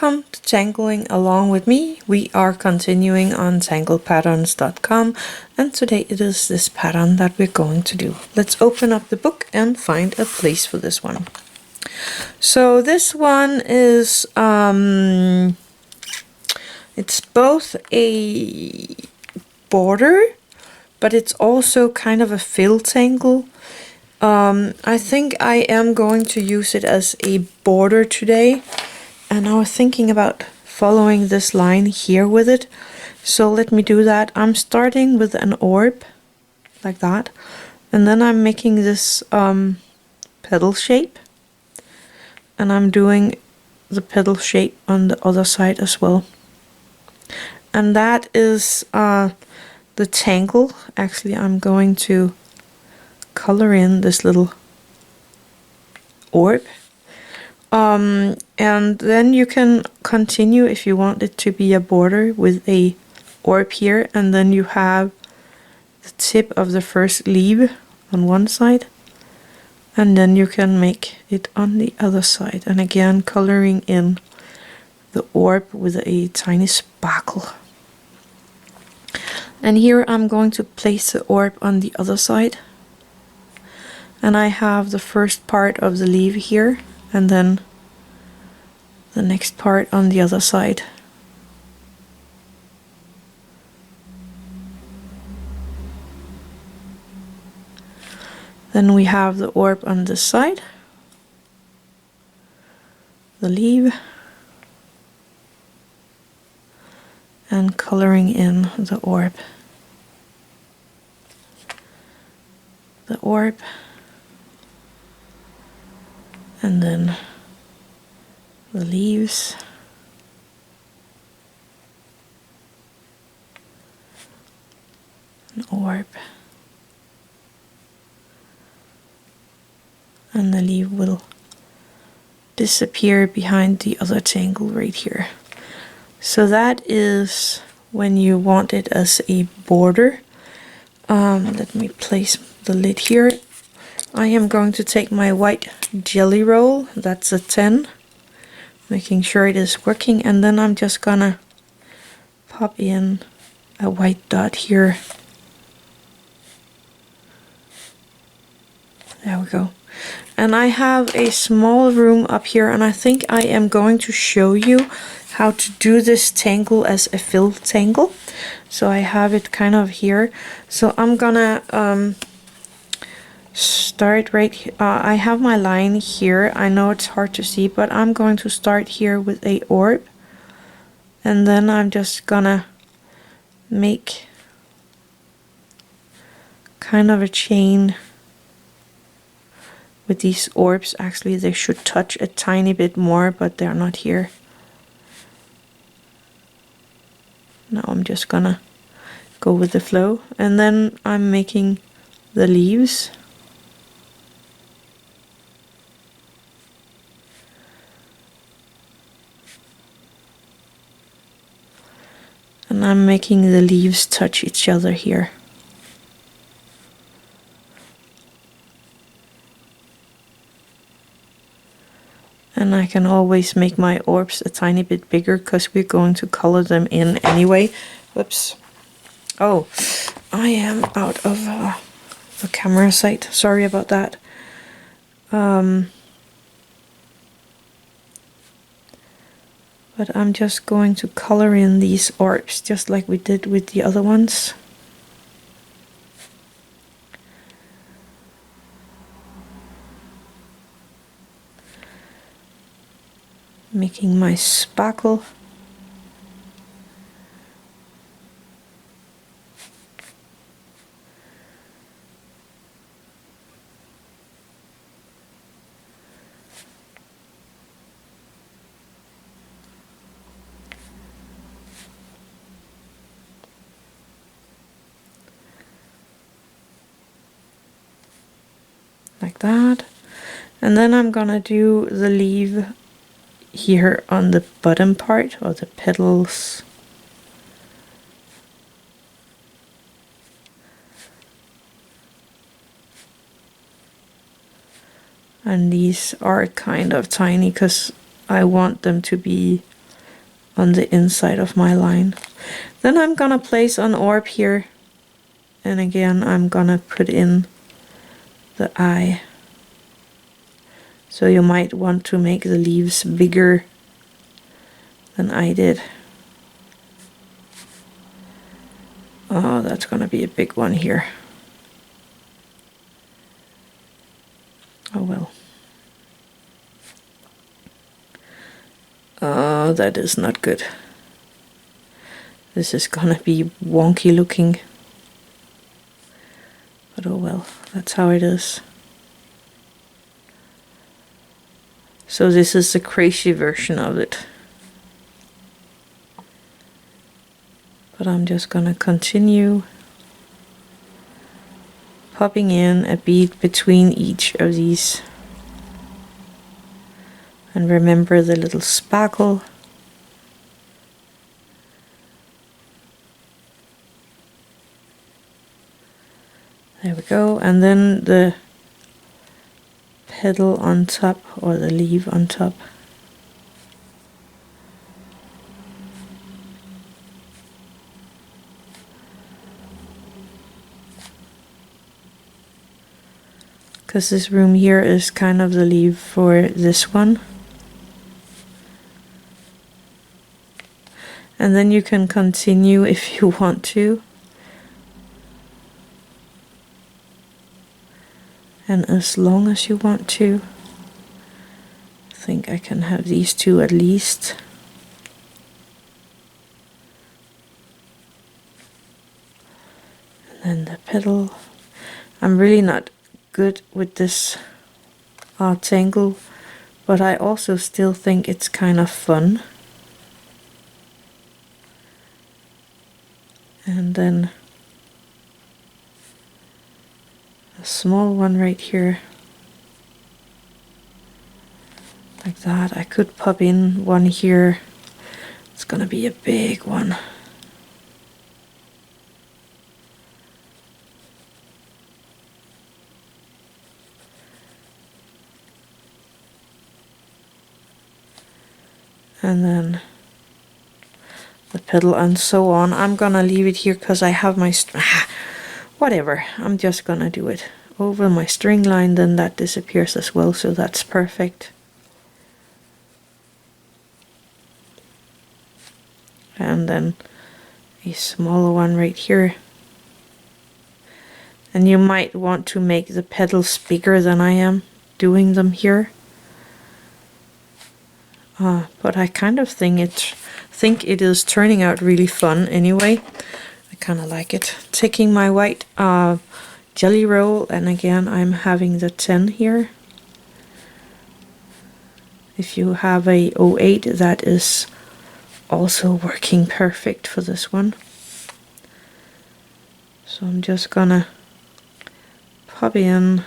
Welcome to Tangling Along with me. We are continuing on tanglepatterns.com, and today it is this pattern that we're going to do. Let's open up the book and find a place for this one. So this one is it's both a border, but it's also kind of a fill tangle. I think I am going to use it as a border today, and I was thinking about following this line here with it, so let me do that. I'm starting with an orb like that, and then I'm making this petal shape, and I'm doing the petal shape on the other side as well, and that is the tangle. Actually, I'm going to color in this little orb, and then you can continue if you want it to be a border with a orb here, and then you have the tip of the first leaf on one side, and then you can make it on the other side, and again coloring in the orb with a tiny sparkle. And here I'm going to place the orb on the other side. And I have the first part of the leaf here, and then the next part on the other side. Then we have the orb on this side, the leaf, and coloring in the orb. The orb. And then the leaves, an orb, and the leaf will disappear behind the other tangle right here. So that is when you want it as a border. Let me place the lid here. I am going to take my white jelly roll, that's a 10, making sure it is working, and then I'm just gonna pop in a white dot here. There we go. And I have a small room up here, and I think I am going to show you how to do this tangle as a fill tangle. So I have it kind of here. So I'm gonna start right here. I have my line here. I know it's hard to see, but I'm going to start here with a orb, and then I'm just gonna make kind of a chain with these orbs. Actually, they should touch a tiny bit more, but they're not here. Now I'm just gonna go with the flow, and then I'm making the leaves. And I'm making the leaves touch each other here. And I can always make my orbs a tiny bit bigger because we're going to color them in anyway. Whoops. Oh, I am out of the camera sight. Sorry about that. But I'm just going to color in these orbs just like we did with the other ones. Making my sparkle. Like that. And then I'm gonna do the leaf here on the bottom part, or the petals. And these are kind of tiny because I want them to be on the inside of my line. Then I'm gonna place an orb here, and again I'm gonna put in the eye. So you might want to make the leaves bigger than I did. Oh, that's gonna be a big one here. Oh well. Oh, that is not good. This is gonna be wonky looking. But oh well, that's how it is. So this is the crazy version of it. But I'm just gonna continue popping in a bead between each of these. And remember the little sparkle. There we go. And then the petal on top, or the leaf on top. Because this room here is kind of the leaf for this one. And then you can continue if you want to. And as long as you want to. I think I can have these two at least. And then the petal. I'm really not good with this tangle, but I also still think it's kind of fun. And then a small one right here, like that. I could pop in one here. It's gonna be a big one. And then the petal and so on. I'm gonna leave it here because I have my whatever. I'm just gonna do it over my string line, then that disappears as well, so that's perfect. And then a smaller one right here. And you might want to make the petals bigger than I am doing them here. But I kind of think it is turning out really fun anyway. I kind of like it. Taking my white jelly roll, and again I'm having the 10 here. If you have a 08, that is also working perfect for this one. So I'm just gonna pop in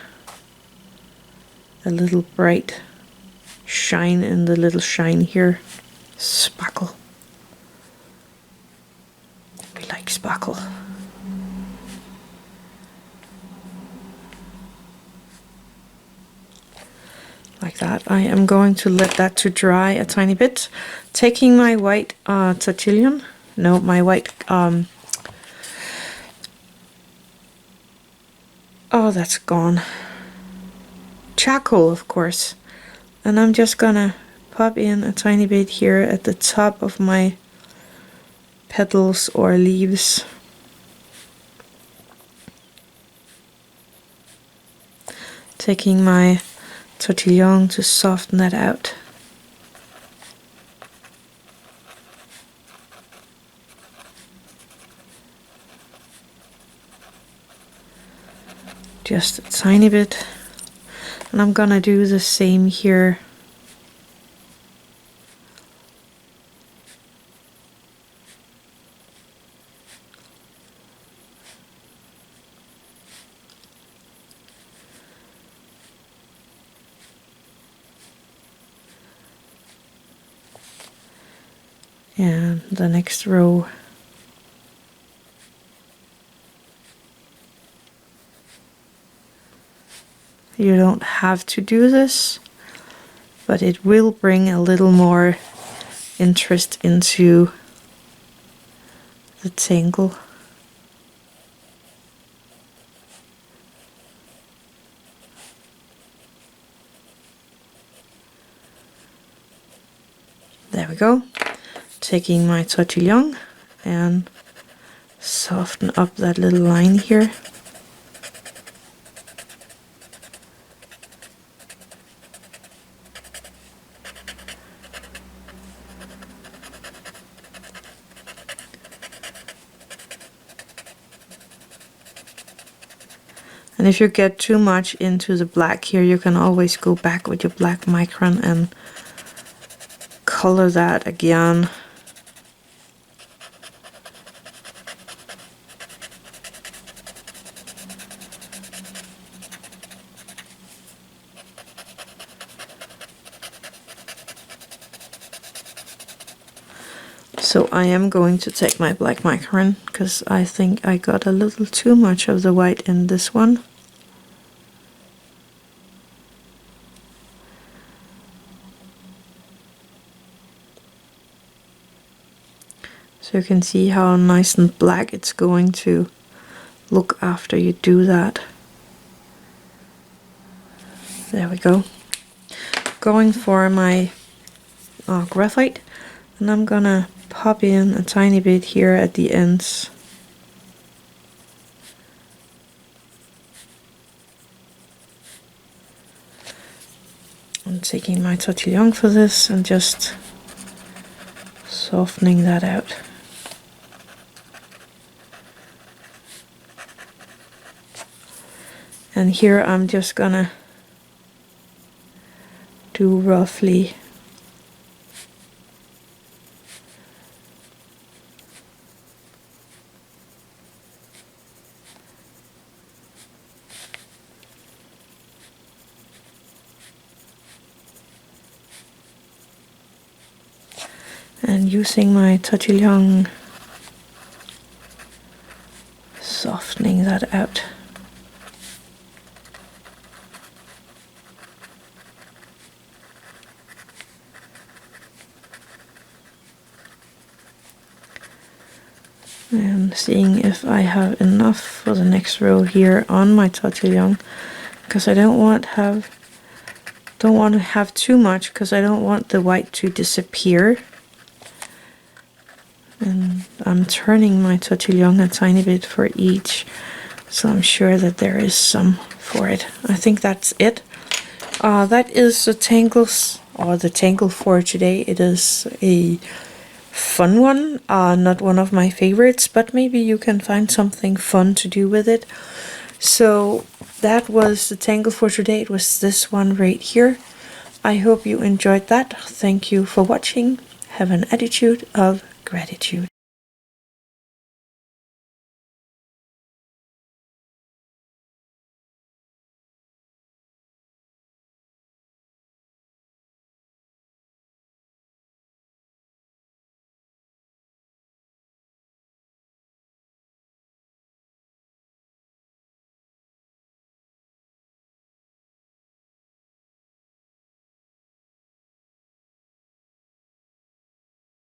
a little bright shine in the little shine here. Sparkle. We like sparkle. Like that. I am going to let that to dry a tiny bit. Taking my white Tortillion, no, my white oh, that's gone. Charcoal, of course. And I'm just gonna pop in a tiny bit here at the top of my petals or leaves. Taking my Tortillion to soften that out. Just a tiny bit. And I'm gonna do the same here. And the next row. You don't have to do this, but it will bring a little more interest into the tangle. There we go. Taking my Tortillion and soften up that little line here. And if you get too much into the black here, you can always go back with your black Micron and color that again. So I am going to take my black Micron because I think I got a little too much of the white in this one. So you can see how nice and black it's going to look after you do that. There we go. Going for my graphite, and I'm gonna pop in a tiny bit here at the ends. I'm taking my Tortillion for this and just softening that out. And here I'm just gonna do roughly and using my Tortillion, softening that out. And seeing if I have enough for the next row here on my Tortillion, because I don't want to have too much, because I don't want the white to disappear. And I'm turning my Tortillion a tiny bit for each, so I'm sure that there is some for it. I think that's it. That is the tangles, or the tangle for today. It is a fun one, not one of my favorites, but maybe you can find something fun to do with it. So that was the tangle for today. It was this one right here. I hope you enjoyed that. Thank you for watching. Have an attitude of gratitude.